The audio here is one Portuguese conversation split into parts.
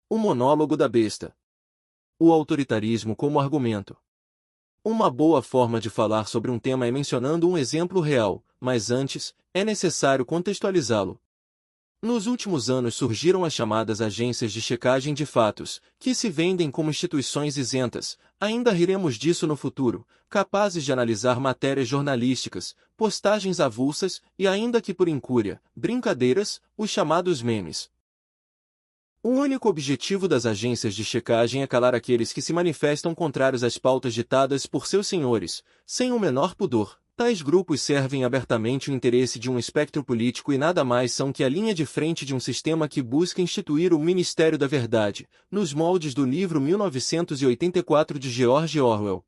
O monólogo da besta. O autoritarismo como argumento. Uma boa forma de falar sobre um tema é mencionando um exemplo real, mas antes, é necessário contextualizá-lo. Nos últimos anos surgiram as chamadas agências de checagem de fatos, que se vendem como instituições isentas, ainda riremos disso no futuro, capazes de analisar matérias jornalísticas, postagens avulsas e ainda que por incúria, brincadeiras, os chamados memes. O único objetivo das agências de checagem é calar aqueles que se manifestam contrários às pautas ditadas por seus senhores, sem o menor pudor. Tais grupos servem abertamente o interesse de um espectro político e nada mais são que a linha de frente de um sistema que busca instituir o Ministério da Verdade, nos moldes do livro 1984 de George Orwell.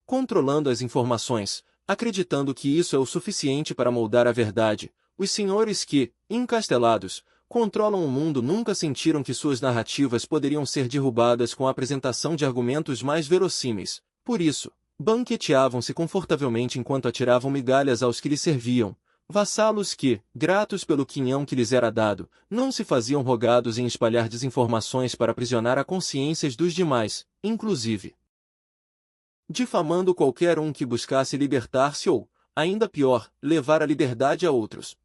Controlando as informações, acreditando que isso é o suficiente para moldar a verdade, os senhores que, encastelados, controlam o mundo nunca sentiram que suas narrativas poderiam ser derrubadas com a apresentação de argumentos mais verossímeis. Por isso, banqueteavam-se confortavelmente enquanto atiravam migalhas aos que lhes serviam, vassalos que, gratos pelo quinhão que lhes era dado, não se faziam rogados em espalhar desinformações para aprisionar a consciências dos demais, inclusive difamando qualquer um que buscasse libertar-se ou, ainda pior, levar a liberdade a outros.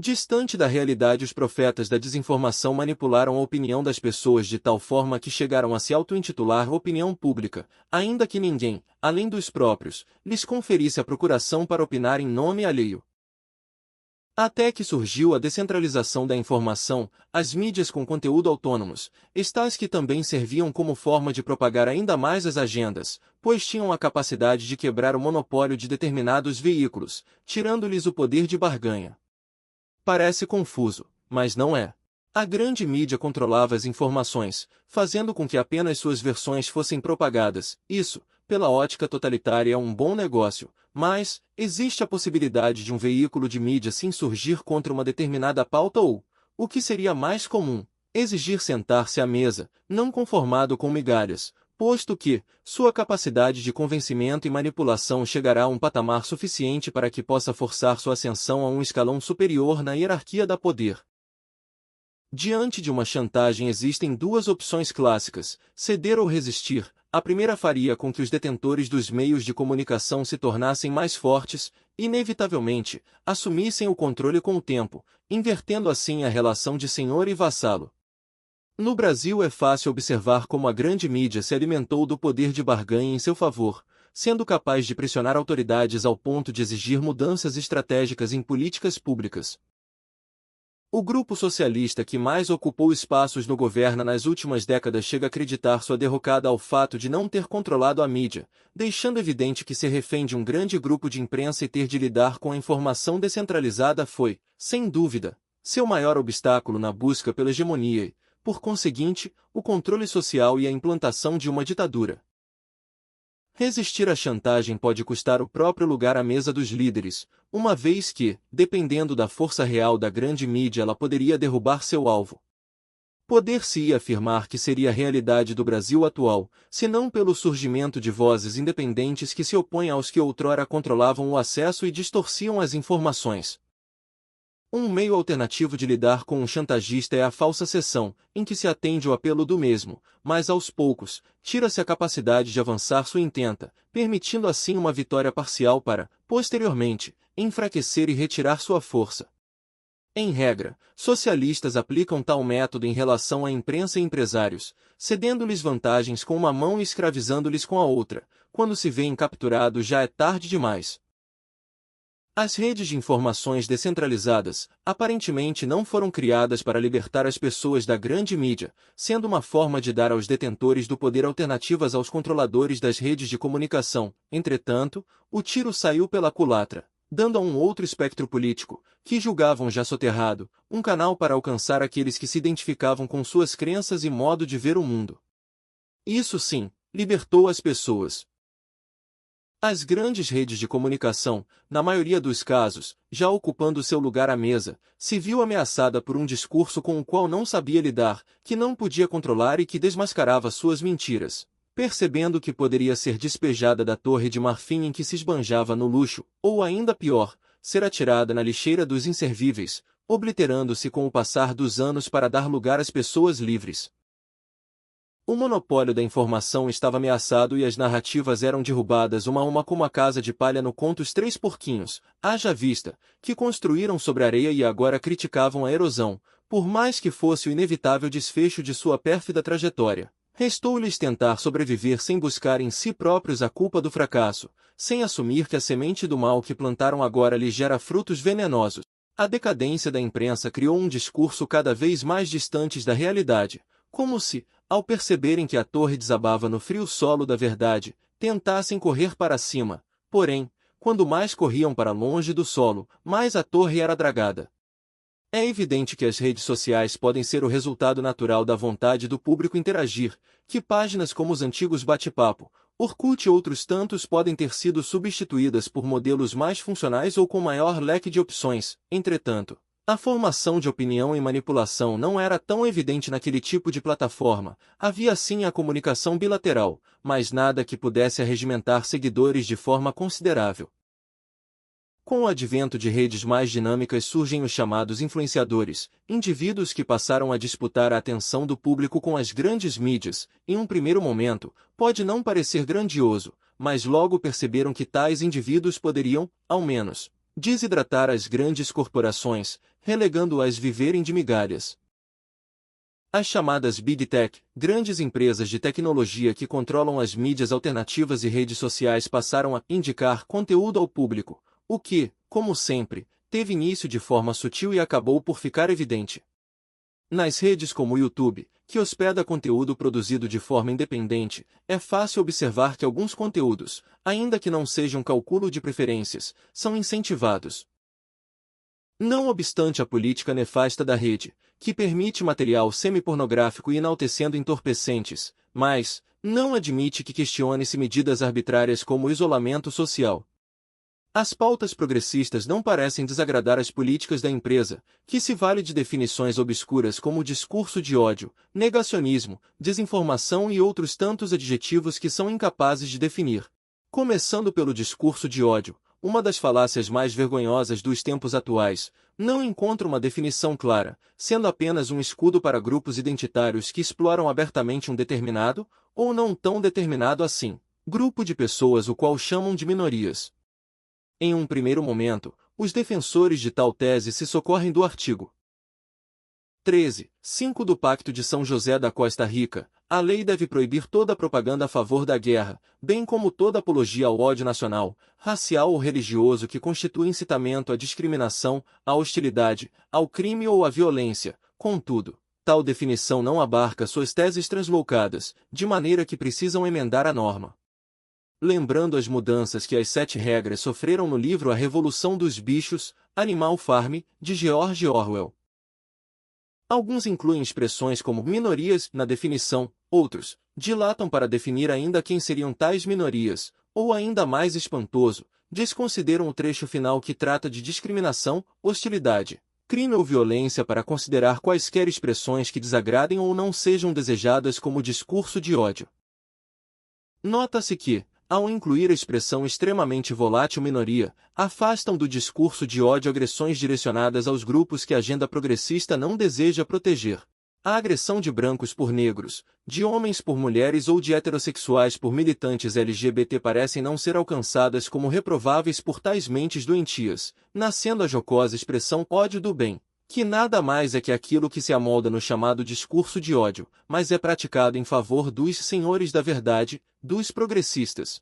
Distante da realidade, os profetas da desinformação manipularam a opinião das pessoas de tal forma que chegaram a se auto-intitular opinião pública, ainda que ninguém, além dos próprios, lhes conferisse a procuração para opinar em nome alheio. Até que surgiu a descentralização da informação, as mídias com conteúdo autônomos, estas que também serviam como forma de propagar ainda mais as agendas, pois tinham a capacidade de quebrar o monopólio de determinados veículos, tirando-lhes o poder de barganha. Parece confuso, mas não é. A grande mídia controlava as informações, fazendo com que apenas suas versões fossem propagadas. Isso, pela ótica totalitária, é um bom negócio, mas existe a possibilidade de um veículo de mídia se insurgir contra uma determinada pauta ou, o que seria mais comum, exigir sentar-se à mesa, não conformado com migalhas, posto que sua capacidade de convencimento e manipulação chegará a um patamar suficiente para que possa forçar sua ascensão a um escalão superior na hierarquia da poder. Diante de uma chantagem existem duas opções clássicas, ceder ou resistir. A primeira faria com que os detentores dos meios de comunicação se tornassem mais fortes, inevitavelmente, assumissem o controle com o tempo, invertendo assim a relação de senhor e vassalo. No Brasil é fácil observar como a grande mídia se alimentou do poder de barganha em seu favor, sendo capaz de pressionar autoridades ao ponto de exigir mudanças estratégicas em políticas públicas. O grupo socialista que mais ocupou espaços no governo nas últimas décadas chega a acreditar sua derrocada ao fato de não ter controlado a mídia, deixando evidente que ser refém de um grande grupo de imprensa e ter de lidar com a informação descentralizada foi, sem dúvida, seu maior obstáculo na busca pela hegemonia e, por conseguinte, o controle social e a implantação de uma ditadura. Resistir à chantagem pode custar o próprio lugar à mesa dos líderes, uma vez que, dependendo da força real da grande mídia, ela poderia derrubar seu alvo. Poder-se-ia afirmar que seria a realidade do Brasil atual, se não pelo surgimento de vozes independentes que se opõem aos que outrora controlavam o acesso e distorciam as informações. Um meio alternativo de lidar com um chantagista é a falsa cessão, em que se atende ao apelo do mesmo, mas aos poucos, tira-se a capacidade de avançar sua intenta, permitindo assim uma vitória parcial para, posteriormente, enfraquecer e retirar sua força. Em regra, socialistas aplicam tal método em relação à imprensa e empresários, cedendo-lhes vantagens com uma mão e escravizando-lhes com a outra. Quando se vêem capturados já é tarde demais. As redes de informações descentralizadas, aparentemente não foram criadas para libertar as pessoas da grande mídia, sendo uma forma de dar aos detentores do poder alternativas aos controladores das redes de comunicação. Entretanto, o tiro saiu pela culatra, dando a um outro espectro político, que julgavam já soterrado, um canal para alcançar aqueles que se identificavam com suas crenças e modo de ver o mundo. Isso sim, libertou as pessoas. As grandes redes de comunicação, na maioria dos casos, já ocupando seu lugar à mesa, se viu ameaçada por um discurso com o qual não sabia lidar, que não podia controlar e que desmascarava suas mentiras. Percebendo que poderia ser despejada da torre de marfim em que se esbanjava no luxo, ou ainda pior, ser atirada na lixeira dos inservíveis, obliterando-se com o passar dos anos para dar lugar às pessoas livres. O monopólio da informação estava ameaçado e as narrativas eram derrubadas uma a uma como a casa de palha no conto Os Três Porquinhos, haja vista, que construíram sobre areia e agora criticavam a erosão, por mais que fosse o inevitável desfecho de sua pérfida trajetória. Restou-lhes tentar sobreviver sem buscar em si próprios a culpa do fracasso, sem assumir que a semente do mal que plantaram agora lhes gera frutos venenosos. A decadência da imprensa criou um discurso cada vez mais distante da realidade, como se, ao perceberem que a torre desabava no frio solo da verdade, tentassem correr para cima, porém, quando mais corriam para longe do solo, mais a torre era dragada. É evidente que as redes sociais podem ser o resultado natural da vontade do público interagir, que páginas como os antigos bate-papo, Orkut e outros tantos podem ter sido substituídas por modelos mais funcionais ou com maior leque de opções. Entretanto, a formação de opinião e manipulação não era tão evidente naquele tipo de plataforma, havia sim a comunicação bilateral, mas nada que pudesse arregimentar seguidores de forma considerável. Com o advento de redes mais dinâmicas surgem os chamados influenciadores, indivíduos que passaram a disputar a atenção do público com as grandes mídias. Em um primeiro momento, pode não parecer grandioso, mas logo perceberam que tais indivíduos poderiam, ao menos, desidratar as grandes corporações, relegando-as a viverem de migalhas. As chamadas Big Tech, grandes empresas de tecnologia que controlam as mídias alternativas e redes sociais passaram a indicar conteúdo ao público, o que, como sempre, teve início de forma sutil e acabou por ficar evidente. Nas redes como o YouTube, que hospeda conteúdo produzido de forma independente, é fácil observar que alguns conteúdos, ainda que não sejam cálculo de preferências, são incentivados. Não obstante a política nefasta da rede, que permite material semi-pornográfico e enaltecendo entorpecentes, mas não admite que questione-se medidas arbitrárias como o isolamento social. As pautas progressistas não parecem desagradar as políticas da empresa, que se vale de definições obscuras como discurso de ódio, negacionismo, desinformação e outros tantos adjetivos que são incapazes de definir. Começando pelo discurso de ódio, uma das falácias mais vergonhosas dos tempos atuais, não encontra uma definição clara, sendo apenas um escudo para grupos identitários que exploram abertamente um determinado, ou não tão determinado assim, grupo de pessoas o qual chamam de minorias. Em um primeiro momento, os defensores de tal tese se socorrem do artigo 13.5 do Pacto de São José da Costa Rica. A lei deve proibir toda propaganda a favor da guerra, bem como toda apologia ao ódio nacional, racial ou religioso que constitui incitamento à discriminação, à hostilidade, ao crime ou à violência. Contudo, tal definição não abarca suas teses translocadas, de maneira que precisam emendar a norma. Lembrando as mudanças que as 7 regras sofreram no livro A Revolução dos Bichos, Animal Farm, de George Orwell. Alguns incluem expressões como minorias na definição, outros dilatam para definir ainda quem seriam tais minorias, ou ainda mais espantoso, desconsideram o trecho final que trata de discriminação, hostilidade, crime ou violência para considerar quaisquer expressões que desagradem ou não sejam desejadas como discurso de ódio. Nota-se que, ao incluir a expressão extremamente volátil minoria, afastam do discurso de ódio agressões direcionadas aos grupos que a agenda progressista não deseja proteger. A agressão de brancos por negros, de homens por mulheres ou de heterossexuais por militantes LGBT parecem não ser alcançadas como reprováveis por tais mentes doentias, nascendo a jocosa expressão ódio do bem, que nada mais é que aquilo que se amolda no chamado discurso de ódio, mas é praticado em favor dos senhores da verdade, dos progressistas.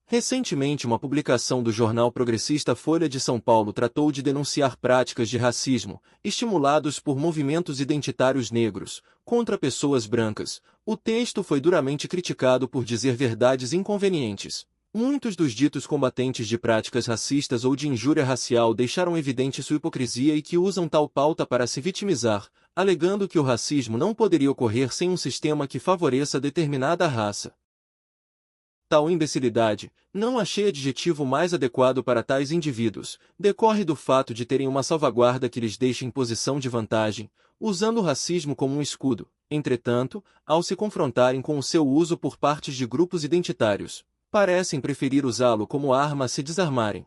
Recentemente uma publicação do jornal progressista Folha de São Paulo tratou de denunciar práticas de racismo, estimulados por movimentos identitários negros, contra pessoas brancas. O texto foi duramente criticado por dizer verdades inconvenientes. Muitos dos ditos combatentes de práticas racistas ou de injúria racial deixaram evidente sua hipocrisia e que usam tal pauta para se vitimizar, alegando que o racismo não poderia ocorrer sem um sistema que favoreça determinada raça. Tal imbecilidade, não achei adjetivo mais adequado para tais indivíduos, decorre do fato de terem uma salvaguarda que lhes deixa em posição de vantagem, usando o racismo como um escudo. Entretanto, ao se confrontarem com o seu uso por partes de grupos identitários, parecem preferir usá-lo como arma a se desarmarem.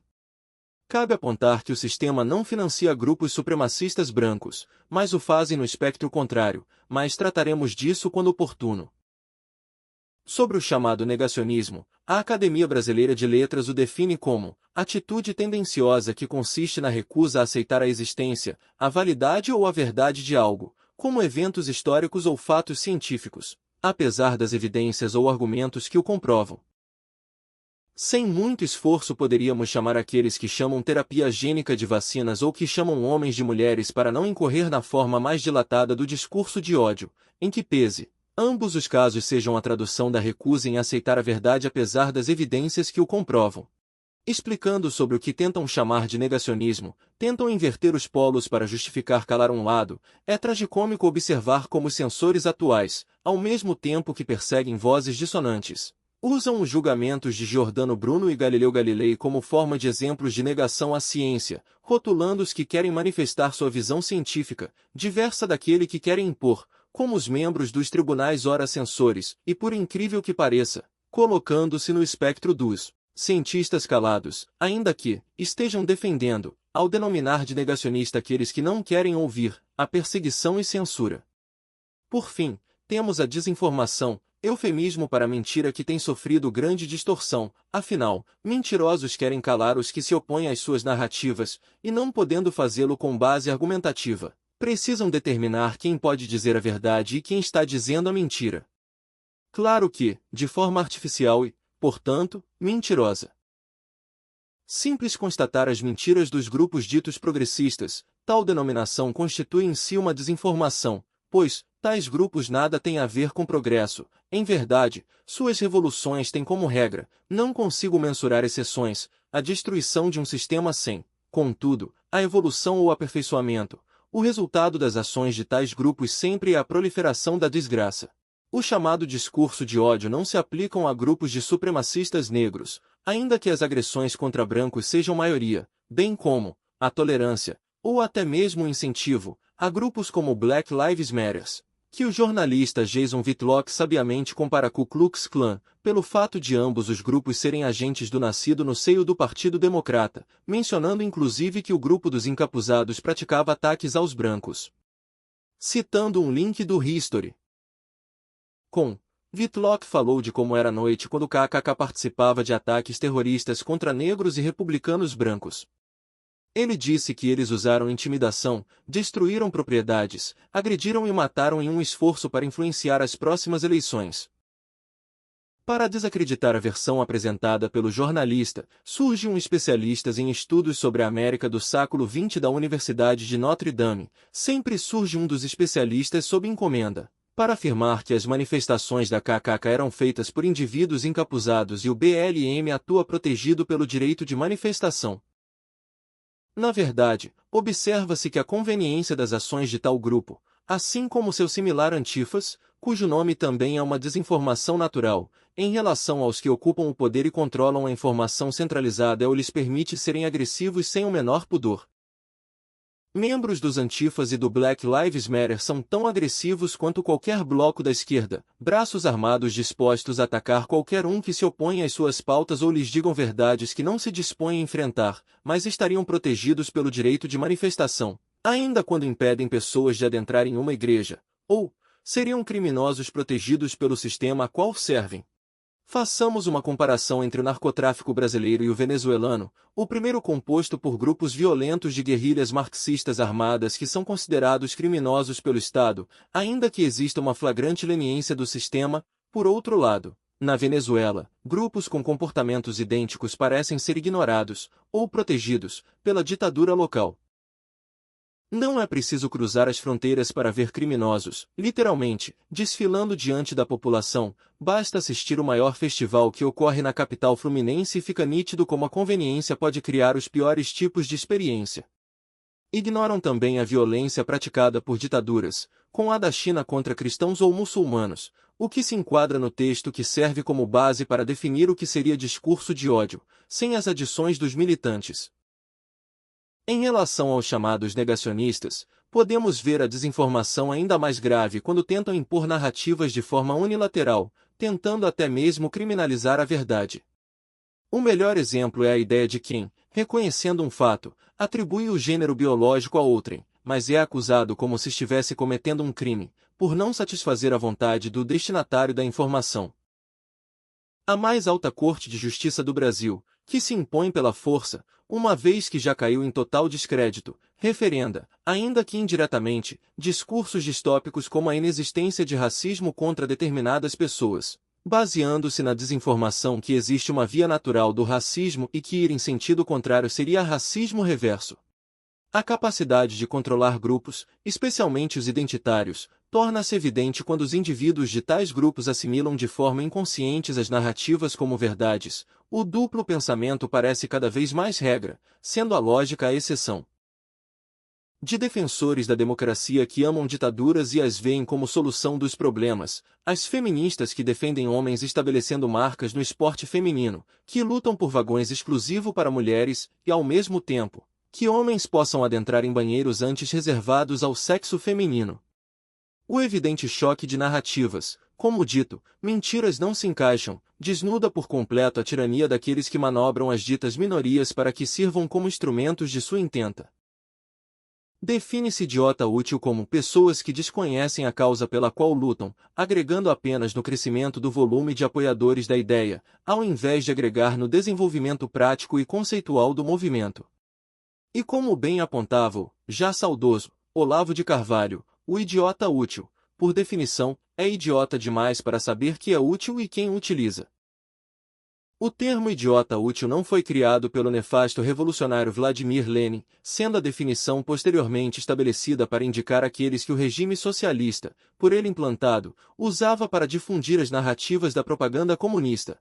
Cabe apontar que o sistema não financia grupos supremacistas brancos, mas o fazem no espectro contrário, mas trataremos disso quando oportuno. Sobre o chamado negacionismo, a Academia Brasileira de Letras o define como atitude tendenciosa que consiste na recusa a aceitar a existência, a validade ou a verdade de algo, como eventos históricos ou fatos científicos, apesar das evidências ou argumentos que o comprovam. Sem muito esforço poderíamos chamar aqueles que chamam terapia gênica de vacinas ou que chamam homens de mulheres para não incorrer na forma mais dilatada do discurso de ódio, em que pese, ambos os casos sejam a tradução da recusa em aceitar a verdade apesar das evidências que o comprovam. Explicando sobre o que tentam chamar de negacionismo, tentam inverter os polos para justificar calar um lado, é tragicômico observar como os censores atuais, ao mesmo tempo que perseguem vozes dissonantes, usam os julgamentos de Giordano Bruno e Galileu Galilei como forma de exemplos de negação à ciência, rotulando os que querem manifestar sua visão científica, diversa daquele que querem impor, como os membros dos tribunais ora censores, e por incrível que pareça, colocando-se no espectro dos cientistas calados, ainda que estejam defendendo, ao denominar de negacionista aqueles que não querem ouvir, a perseguição e censura. Por fim, temos a desinformação, eufemismo para a mentira que tem sofrido grande distorção, afinal, mentirosos querem calar os que se opõem às suas narrativas, e não podendo fazê-lo com base argumentativa, precisam determinar quem pode dizer a verdade e quem está dizendo a mentira. Claro que, de forma artificial e, portanto, mentirosa. Simples constatar as mentiras dos grupos ditos progressistas, tal denominação constitui em si uma desinformação, pois, tais grupos nada têm a ver com progresso. Em verdade, suas revoluções têm como regra, não consigo mensurar exceções, a destruição de um sistema sem, contudo, a evolução ou aperfeiçoamento. O resultado das ações de tais grupos sempre é a proliferação da desgraça. O chamado discurso de ódio não se aplicam a grupos de supremacistas negros, ainda que as agressões contra brancos sejam maioria, bem como a tolerância, ou até mesmo o incentivo, a grupos como Black Lives Matter, que o jornalista Jason Whitlock sabiamente compara a Ku Klux Klan, pelo fato de ambos os grupos serem agentes do nascido no seio do Partido Democrata, mencionando inclusive que o grupo dos encapuzados praticava ataques aos brancos. Citando um link do History. Whitlock falou de como era a noite quando o KKK participava de ataques terroristas contra negros e republicanos brancos. Ele disse que eles usaram intimidação, destruíram propriedades, agrediram e mataram em um esforço para influenciar as próximas eleições. Para desacreditar a versão apresentada pelo jornalista, surge um especialista em estudos sobre a América do século XX da Universidade de Notre Dame. Sempre surge um dos especialistas sob encomenda, para afirmar que as manifestações da KKK eram feitas por indivíduos encapuzados e o BLM atua protegido pelo direito de manifestação. Na verdade, observa-se que a conveniência das ações de tal grupo, assim como seu similar Antifas, cujo nome também é uma desinformação natural, em relação aos que ocupam o poder e controlam a informação centralizada ou lhes permite serem agressivos sem o menor pudor. Membros dos Antifas e do Black Lives Matter são tão agressivos quanto qualquer bloco da esquerda, braços armados dispostos a atacar qualquer um que se opõe às suas pautas ou lhes digam verdades que não se dispõem a enfrentar, mas estariam protegidos pelo direito de manifestação, ainda quando impedem pessoas de adentrar em uma igreja, ou seriam criminosos protegidos pelo sistema a qual servem. Façamos uma comparação entre o narcotráfico brasileiro e o venezuelano, o primeiro composto por grupos violentos de guerrilhas marxistas armadas que são considerados criminosos pelo Estado, ainda que exista uma flagrante leniência do sistema. Por outro lado, na Venezuela, grupos com comportamentos idênticos parecem ser ignorados, ou protegidos, pela ditadura local. Não é preciso cruzar as fronteiras para ver criminosos, literalmente, desfilando diante da população, basta assistir o maior festival que ocorre na capital fluminense e fica nítido como a conveniência pode criar os piores tipos de experiência. Ignoram também a violência praticada por ditaduras, com a da China contra cristãos ou muçulmanos, o que se enquadra no texto que serve como base para definir o que seria discurso de ódio, sem as adições dos militantes. Em relação aos chamados negacionistas, podemos ver a desinformação ainda mais grave quando tentam impor narrativas de forma unilateral, tentando até mesmo criminalizar a verdade. O melhor exemplo é a ideia de quem, reconhecendo um fato, atribui o gênero biológico a outrem, mas é acusado como se estivesse cometendo um crime, por não satisfazer a vontade do destinatário da informação. A mais alta Corte de Justiça do Brasil, que se impõe pela força, uma vez que já caiu em total descrédito, referenda, ainda que indiretamente, discursos distópicos como a inexistência de racismo contra determinadas pessoas, baseando-se na desinformação que existe uma via natural do racismo e que ir em sentido contrário seria racismo reverso. A capacidade de controlar grupos, especialmente os identitários, torna-se evidente quando os indivíduos de tais grupos assimilam de forma inconsciente as narrativas como verdades. O duplo pensamento parece cada vez mais regra, sendo a lógica a exceção. De defensores da democracia que amam ditaduras e as veem como solução dos problemas, as feministas que defendem homens estabelecendo marcas no esporte feminino, que lutam por vagões exclusivos para mulheres e, ao mesmo tempo, que homens possam adentrar em banheiros antes reservados ao sexo feminino. O evidente choque de narrativas, como dito, mentiras não se encaixam, desnuda por completo a tirania daqueles que manobram as ditas minorias para que sirvam como instrumentos de sua intenta. Define-se idiota útil como pessoas que desconhecem a causa pela qual lutam, agregando apenas no crescimento do volume de apoiadores da ideia, ao invés de agregar no desenvolvimento prático e conceitual do movimento. E como bem apontava o, já saudoso, Olavo de Carvalho, o idiota útil, por definição, é idiota demais para saber que é útil e quem o utiliza. O termo idiota útil não foi criado pelo nefasto revolucionário Vladimir Lenin, sendo a definição posteriormente estabelecida para indicar aqueles que o regime socialista, por ele implantado, usava para difundir as narrativas da propaganda comunista.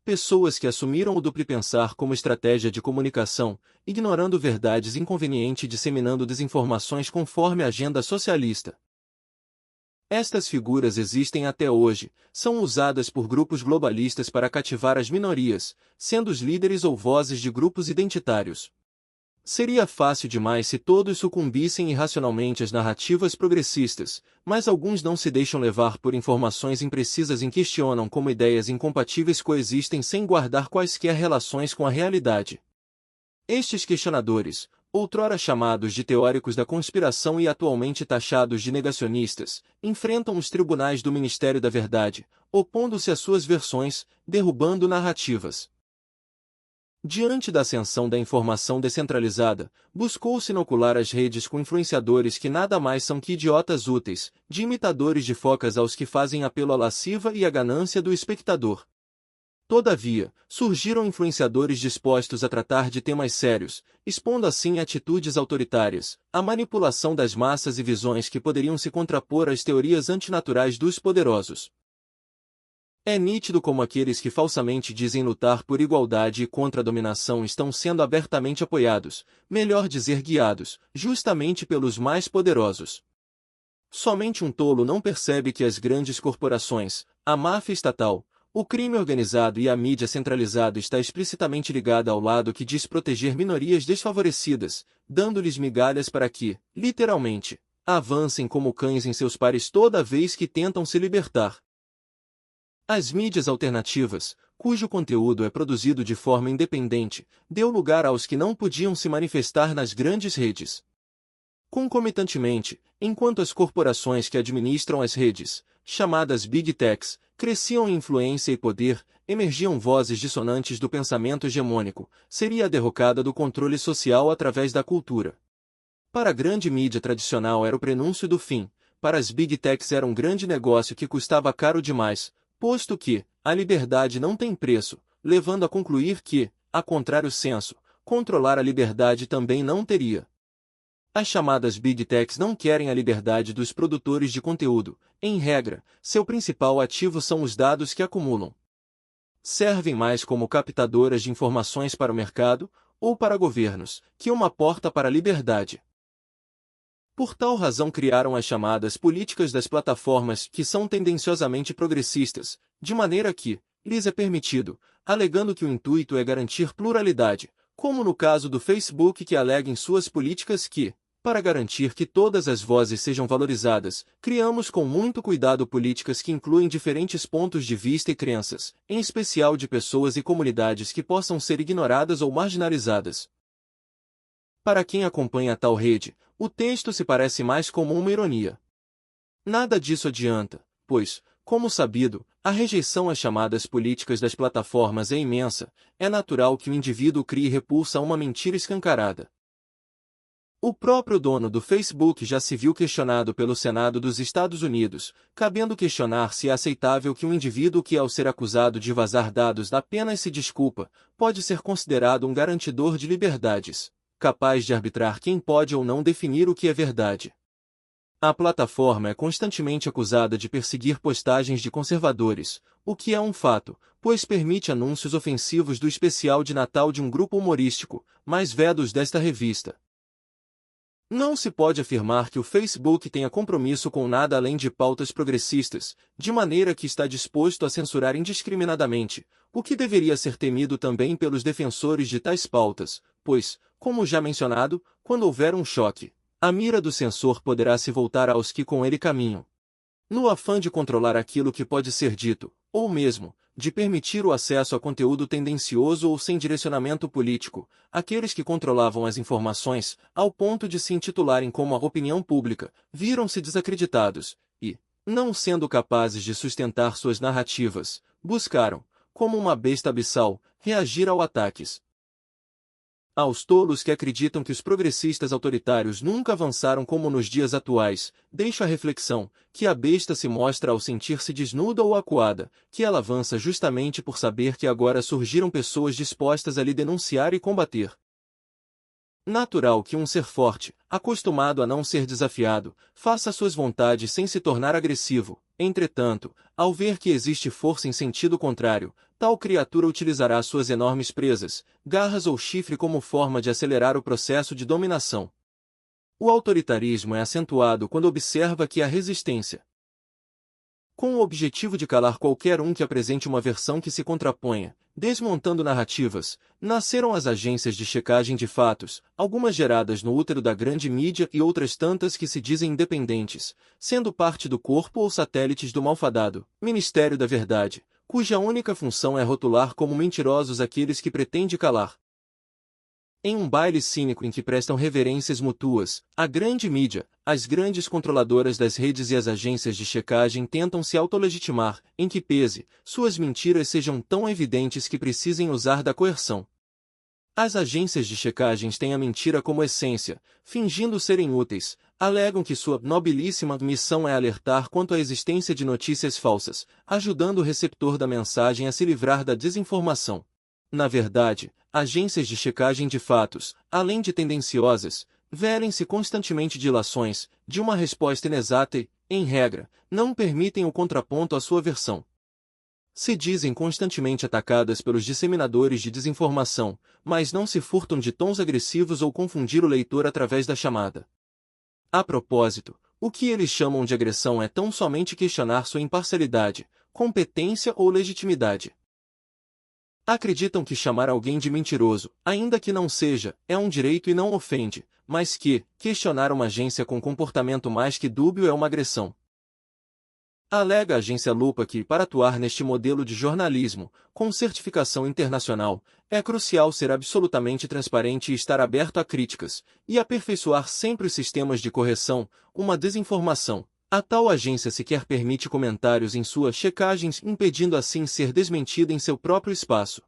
Pessoas que assumiram o duplo pensar como estratégia de comunicação, ignorando verdades inconvenientes e disseminando desinformações conforme a agenda socialista. Estas figuras existem até hoje, são usadas por grupos globalistas para cativar as minorias, sendo os líderes ou vozes de grupos identitários. Seria fácil demais se todos sucumbissem irracionalmente às narrativas progressistas, mas alguns não se deixam levar por informações imprecisas e questionam como ideias incompatíveis coexistem sem guardar quaisquer relações com a realidade. Estes questionadores, outrora chamados de teóricos da conspiração e atualmente taxados de negacionistas, enfrentam os tribunais do Ministério da Verdade, opondo-se às suas versões, derrubando narrativas. Diante da ascensão da informação descentralizada, buscou-se inocular as redes com influenciadores que nada mais são que idiotas úteis, de imitadores de focas aos que fazem apelo à lasciva e à ganância do espectador. Todavia, surgiram influenciadores dispostos a tratar de temas sérios, expondo assim atitudes autoritárias, a manipulação das massas e visões que poderiam se contrapor às teorias antinaturais dos poderosos. É nítido como aqueles que falsamente dizem lutar por igualdade e contra a dominação estão sendo abertamente apoiados, melhor dizer guiados, justamente pelos mais poderosos. Somente um tolo não percebe que as grandes corporações, a máfia estatal, o crime organizado e a mídia centralizada está explicitamente ligada ao lado que diz proteger minorias desfavorecidas, dando-lhes migalhas para que, literalmente, avancem como cães em seus pares toda vez que tentam se libertar. As mídias alternativas, cujo conteúdo é produzido de forma independente, deu lugar aos que não podiam se manifestar nas grandes redes. Concomitantemente, enquanto as corporações que administram as redes, chamadas Big Techs, cresciam em influência e poder, emergiam vozes dissonantes do pensamento hegemônico, seria a derrocada do controle social através da cultura. Para a grande mídia tradicional era o prenúncio do fim, para as Big Techs era um grande negócio que custava caro demais, posto que a liberdade não tem preço, levando a concluir que, a contrário senso, controlar a liberdade também não teria. As chamadas Big Techs não querem a liberdade dos produtores de conteúdo, em regra, seu principal ativo são os dados que acumulam. Servem mais como captadoras de informações para o mercado, ou para governos, que uma porta para a liberdade. Por tal razão criaram as chamadas políticas das plataformas que são tendenciosamente progressistas, de maneira que, lhes é permitido, alegando que o intuito é garantir pluralidade, como no caso do Facebook que alega em suas políticas que, Para garantir que todas as vozes sejam valorizadas, criamos com muito cuidado políticas que incluem diferentes pontos de vista e crenças, em especial de pessoas e comunidades que possam ser ignoradas ou marginalizadas. Para quem acompanha tal rede, o texto se parece mais como uma ironia. Nada disso adianta, pois, como sabido, a rejeição às chamadas políticas das plataformas é imensa, é natural que o indivíduo crie repulsa a uma mentira escancarada. O próprio dono do Facebook já se viu questionado pelo Senado dos Estados Unidos, cabendo questionar se é aceitável que um indivíduo que, ao ser acusado de vazar dados apenas se desculpa, pode ser considerado um garantidor de liberdades, capaz de arbitrar quem pode ou não definir o que é verdade. A plataforma é constantemente acusada de perseguir postagens de conservadores, o que é um fato, pois permite anúncios ofensivos do especial de Natal de um grupo humorístico, mais vedos desta revista. Não se pode afirmar que o Facebook tenha compromisso com nada além de pautas progressistas, de maneira que está disposto a censurar indiscriminadamente, o que deveria ser temido também pelos defensores de tais pautas, pois, como já mencionado, quando houver um choque, a mira do censor poderá se voltar aos que com ele caminham. No afã de controlar aquilo que pode ser dito, ou mesmo, de permitir o acesso a conteúdo tendencioso ou sem direcionamento político, aqueles que controlavam as informações, ao ponto de se intitularem como a opinião pública, viram-se desacreditados, e, não sendo capazes de sustentar suas narrativas, buscaram, como uma besta abissal, reagir a ataques. Aos tolos que acreditam que os progressistas autoritários nunca avançaram como nos dias atuais, deixo a reflexão, que a besta se mostra ao sentir-se desnuda ou acuada, que ela avança justamente por saber que agora surgiram pessoas dispostas a lhe denunciar e combater. Natural que um ser forte, acostumado a não ser desafiado, faça suas vontades sem se tornar agressivo. Entretanto, ao ver que existe força em sentido contrário, tal criatura utilizará suas enormes presas, garras ou chifre como forma de acelerar o processo de dominação. O autoritarismo é acentuado quando observa que há resistência. Com o objetivo de calar qualquer um que apresente uma versão que se contraponha, desmontando narrativas, nasceram as agências de checagem de fatos, algumas geradas no útero da grande mídia e outras tantas que se dizem independentes, sendo parte do corpo ou satélites do malfadado Ministério da Verdade, cuja única função é rotular como mentirosos aqueles que pretende calar. Em um baile cínico em que prestam reverências mútuas, a grande mídia, as grandes controladoras das redes e as agências de checagem tentam se autolegitimar, em que pese, suas mentiras sejam tão evidentes que precisem usar da coerção. As agências de checagens têm a mentira como essência, fingindo serem úteis, alegam que sua nobilíssima missão é alertar quanto à existência de notícias falsas, ajudando o receptor da mensagem a se livrar da desinformação. Na verdade, agências de checagem de fatos, além de tendenciosas, valem-se constantemente de ilações, de uma resposta inexata e, em regra, não permitem o contraponto à sua versão. Se dizem constantemente atacadas pelos disseminadores de desinformação, mas não se furtam de tons agressivos ou confundir o leitor através da chamada. A propósito, o que eles chamam de agressão é tão somente questionar sua imparcialidade, competência ou legitimidade. Acreditam que chamar alguém de mentiroso, ainda que não seja, é um direito e não ofende, mas que, questionar uma agência com comportamento mais que dúbio é uma agressão. Alega a agência Lupa que, para atuar neste modelo de jornalismo, com certificação internacional, é crucial ser absolutamente transparente e estar aberto a críticas, e aperfeiçoar sempre os sistemas de correção, uma desinformação. A tal agência sequer permite comentários em suas checagens, impedindo assim ser desmentida em seu próprio espaço.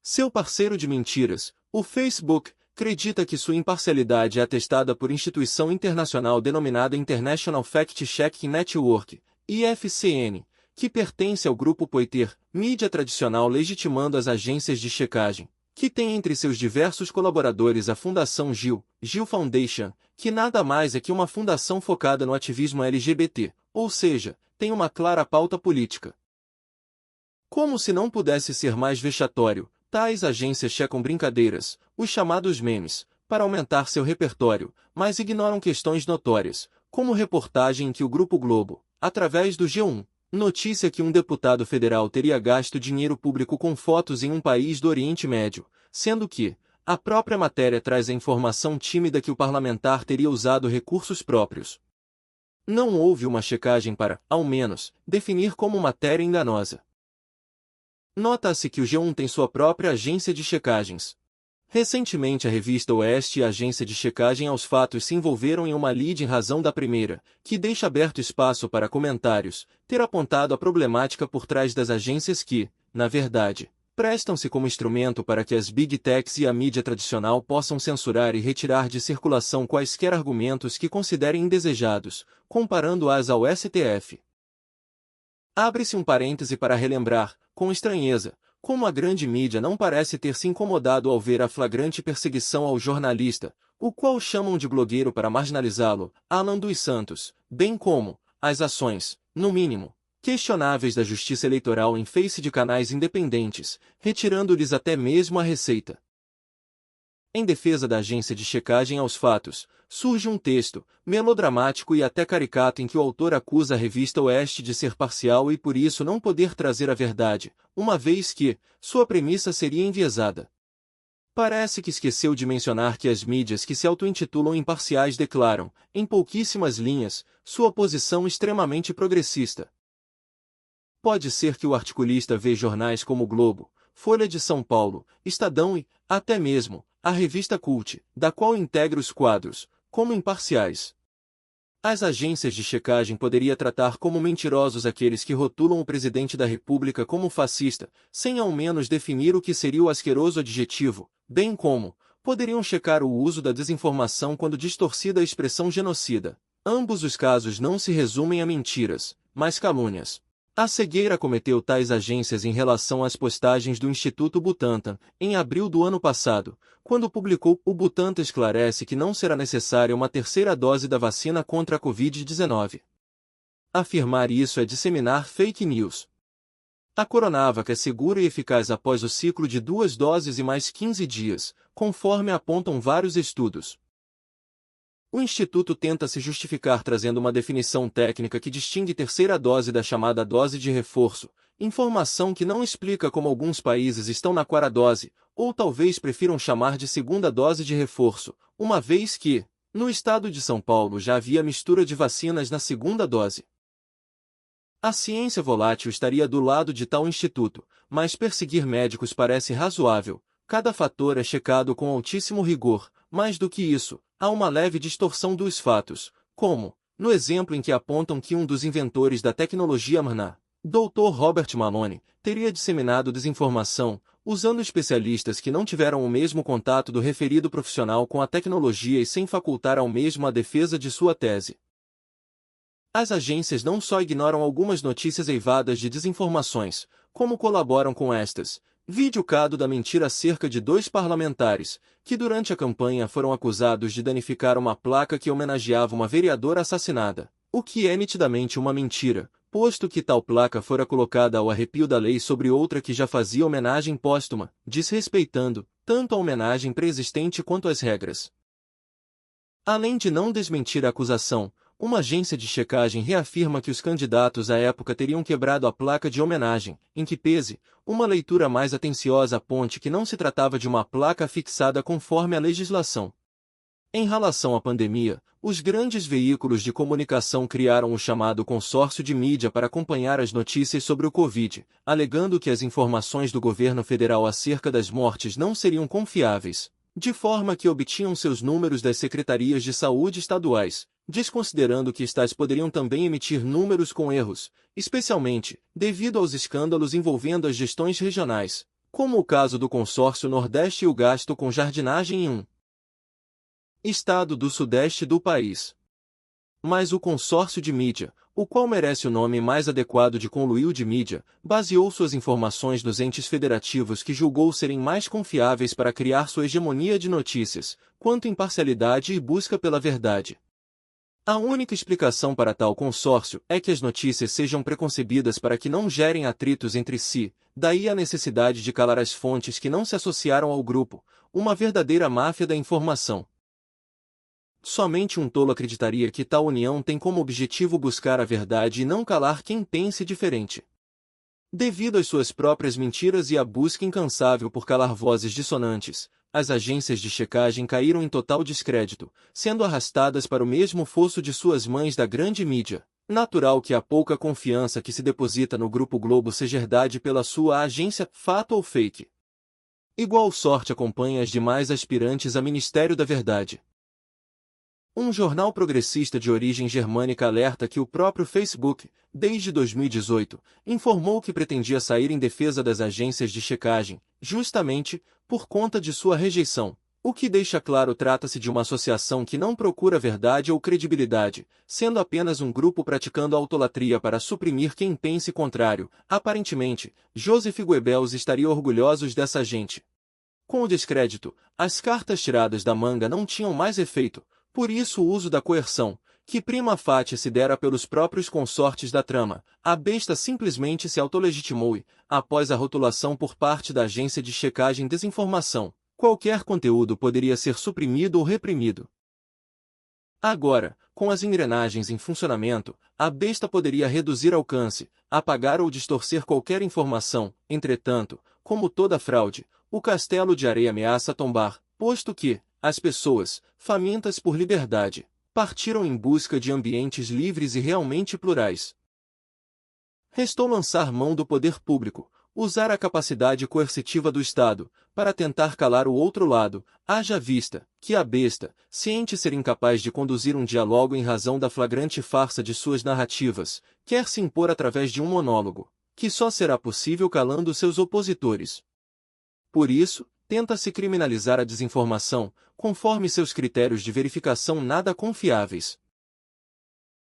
Seu parceiro de mentiras, o Facebook, acredita que sua imparcialidade é atestada por instituição internacional denominada International Fact-Checking Network, IFCN, que pertence ao grupo Poitier, mídia tradicional legitimando as agências de checagem, que tem entre seus diversos colaboradores a Fundação Gil Foundation, que nada mais é que uma fundação focada no ativismo LGBT, ou seja, tem uma clara pauta política. Como se não pudesse ser mais vexatório, tais agências checam brincadeiras, os chamados memes, para aumentar seu repertório, mas ignoram questões notórias, como reportagem em que o Grupo Globo, através do G1, notícia que um deputado federal teria gasto dinheiro público com fotos em um país do Oriente Médio, sendo que, a própria matéria traz a informação tímida que o parlamentar teria usado recursos próprios. Não houve uma checagem para, ao menos, definir como matéria enganosa. Nota-se que o G1 tem sua própria agência de checagens. Recentemente a revista Oeste e a agência de checagem aos fatos se envolveram em uma lide em razão da primeira, que deixa aberto espaço para comentários, ter apontado a problemática por trás das agências que, na verdade, prestam-se como instrumento para que as Big Techs e a mídia tradicional possam censurar e retirar de circulação quaisquer argumentos que considerem indesejados, comparando-as ao STF. Abre-se um parêntese para relembrar, com estranheza, como a grande mídia não parece ter se incomodado ao ver a flagrante perseguição ao jornalista, o qual chamam de blogueiro para marginalizá-lo, Alan dos Santos, bem como as ações, no mínimo, questionáveis da Justiça Eleitoral em face de canais independentes, retirando-lhes até mesmo a receita. Em defesa da agência de checagem aos fatos, surge um texto, melodramático e até caricato em que o autor acusa a revista Oeste de ser parcial e por isso não poder trazer a verdade, uma vez que sua premissa seria enviesada. Parece que esqueceu de mencionar que as mídias que se auto-intitulam imparciais declaram, em pouquíssimas linhas, sua posição extremamente progressista. Pode ser que o articulista vê jornais como o Globo, Folha de São Paulo, Estadão e, até mesmo, a revista Cult, da qual integra os quadros, como imparciais. As agências de checagem poderiam tratar como mentirosos aqueles que rotulam o presidente da República como fascista, sem ao menos definir o que seria o asqueroso adjetivo, bem como, poderiam checar o uso da desinformação quando distorcida a expressão genocida. Ambos os casos não se resumem a mentiras, mas calúnias. A cegueira cometeu tais agências em relação às postagens do Instituto Butantan, em abril do ano passado, quando publicou "O Butantan esclarece que não será necessária uma terceira dose da vacina contra a Covid-19". Afirmar isso é disseminar fake news. A Coronavac é segura e eficaz após o ciclo de 2 doses e mais 15 dias, conforme apontam vários estudos. O Instituto tenta se justificar trazendo uma definição técnica que distingue terceira dose da chamada dose de reforço, informação que não explica como alguns países estão na quarta dose, ou talvez prefiram chamar de segunda dose de reforço, uma vez que, no estado de São Paulo já havia mistura de vacinas na segunda dose. A ciência volátil estaria do lado de tal instituto, mas perseguir médicos parece razoável, cada fator é checado com altíssimo rigor, mais do que isso, há uma leve distorção dos fatos, como, no exemplo em que apontam que um dos inventores da tecnologia mRNA, Dr. Robert Malone, teria disseminado desinformação, usando especialistas que não tiveram o mesmo contato do referido profissional com a tecnologia e sem facultar ao mesmo a defesa de sua tese. As agências não só ignoram algumas notícias eivadas de desinformações, como colaboram com estas. Vide o caso da mentira acerca de 2 parlamentares, que durante a campanha foram acusados de danificar uma placa que homenageava uma vereadora assassinada, o que é nitidamente uma mentira, posto que tal placa fora colocada ao arrepio da lei sobre outra que já fazia homenagem póstuma, desrespeitando tanto a homenagem pré-existente quanto as regras. Além de não desmentir a acusação, uma agência de checagem reafirma que os candidatos à época teriam quebrado a placa de homenagem, em que pese, uma leitura mais atenciosa aponte que não se tratava de uma placa fixada conforme a legislação. Em relação à pandemia, os grandes veículos de comunicação criaram o chamado consórcio de mídia para acompanhar as notícias sobre o Covid, alegando que as informações do governo federal acerca das mortes não seriam confiáveis, de forma que obtinham seus números das secretarias de saúde estaduais, desconsiderando que tais poderiam também emitir números com erros, especialmente devido aos escândalos envolvendo as gestões regionais, como o caso do consórcio Nordeste e o gasto com jardinagem em um estado do Sudeste do país. Mas o consórcio de mídia, o qual merece o nome mais adequado de Conluio de Mídia, baseou suas informações nos entes federativos que julgou serem mais confiáveis para criar sua hegemonia de notícias, quanto imparcialidade e busca pela verdade. A única explicação para tal consórcio é que as notícias sejam preconcebidas para que não gerem atritos entre si, daí a necessidade de calar as fontes que não se associaram ao grupo, uma verdadeira máfia da informação. Somente um tolo acreditaria que tal união tem como objetivo buscar a verdade e não calar quem pense diferente. Devido às suas próprias mentiras e à busca incansável por calar vozes dissonantes, as agências de checagem caíram em total descrédito, sendo arrastadas para o mesmo fosso de suas mães da grande mídia. Natural que a pouca confiança que se deposita no Grupo Globo seja herdade pela sua agência, fato ou fake. Igual sorte acompanha as demais aspirantes a Ministério da Verdade. Um jornal progressista de origem germânica alerta que o próprio Facebook, desde 2018, informou que pretendia sair em defesa das agências de checagem, justamente por conta de sua rejeição. O que deixa claro trata-se de uma associação que não procura verdade ou credibilidade, sendo apenas um grupo praticando autolatria para suprimir quem pense contrário. Aparentemente, Joseph Goebbels estaria orgulhoso dessa gente. Com o descrédito, as cartas tiradas da manga não tinham mais efeito. Por isso o uso da coerção, que prima facie se dera pelos próprios consortes da trama, a besta simplesmente se autolegitimou e, após a rotulação por parte da agência de checagem desinformação, qualquer conteúdo poderia ser suprimido ou reprimido. Agora, com as engrenagens em funcionamento, a besta poderia reduzir alcance, apagar ou distorcer qualquer informação. Entretanto, como toda fraude, o castelo de areia ameaça tombar, posto que, as pessoas, famintas por liberdade, partiram em busca de ambientes livres e realmente plurais. Restou lançar mão do poder público, usar a capacidade coercitiva do Estado, para tentar calar o outro lado, haja vista que a besta, ciente ser incapaz de conduzir um diálogo em razão da flagrante farsa de suas narrativas, quer se impor através de um monólogo, que só será possível calando seus opositores. Por isso, tenta-se criminalizar a desinformação, conforme seus critérios de verificação nada confiáveis.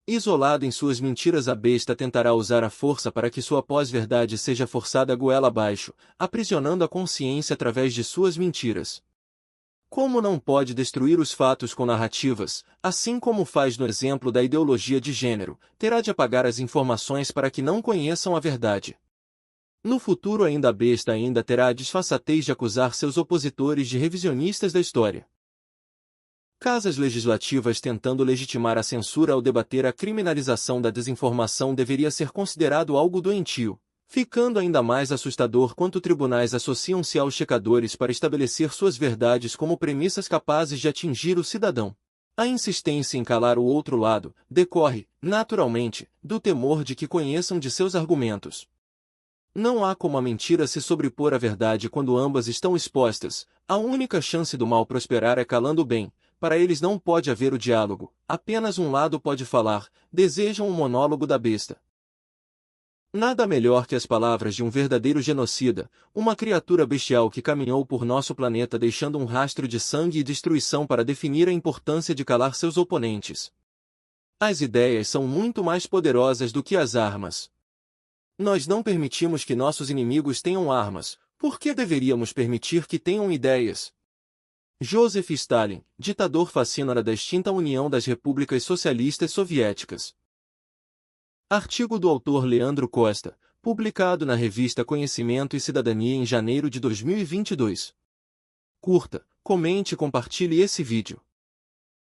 Isolado em suas mentiras, a besta tentará usar a força para que sua pós-verdade seja forçada goela abaixo, aprisionando a consciência através de suas mentiras. Como não pode destruir os fatos com narrativas, assim como faz no exemplo da ideologia de gênero, terá de apagar as informações para que não conheçam a verdade. No futuro a besta ainda terá a disfarçatez de acusar seus opositores de revisionistas da história. Casas legislativas tentando legitimar a censura ao debater a criminalização da desinformação deveria ser considerado algo doentio, ficando ainda mais assustador quanto tribunais associam-se aos checadores para estabelecer suas verdades como premissas capazes de atingir o cidadão. A insistência em calar o outro lado decorre, naturalmente, do temor de que conheçam de seus argumentos. Não há como a mentira se sobrepor à verdade quando ambas estão expostas. A única chance do mal prosperar é calando o bem. Para eles não pode haver o diálogo, apenas um lado pode falar, desejam um monólogo da besta. Nada melhor que as palavras de um verdadeiro genocida, uma criatura bestial que caminhou por nosso planeta deixando um rastro de sangue e destruição para definir a importância de calar seus oponentes. As ideias são muito mais poderosas do que as armas. Nós não permitimos que nossos inimigos tenham armas, por que deveríamos permitir que tenham ideias? Joseph Stalin, ditador fascínora da extinta União das Repúblicas Socialistas Soviéticas. Artigo do autor Leandro Costa, publicado na revista Conhecimento e Cidadania em janeiro de 2022. Curta, comente e compartilhe esse vídeo.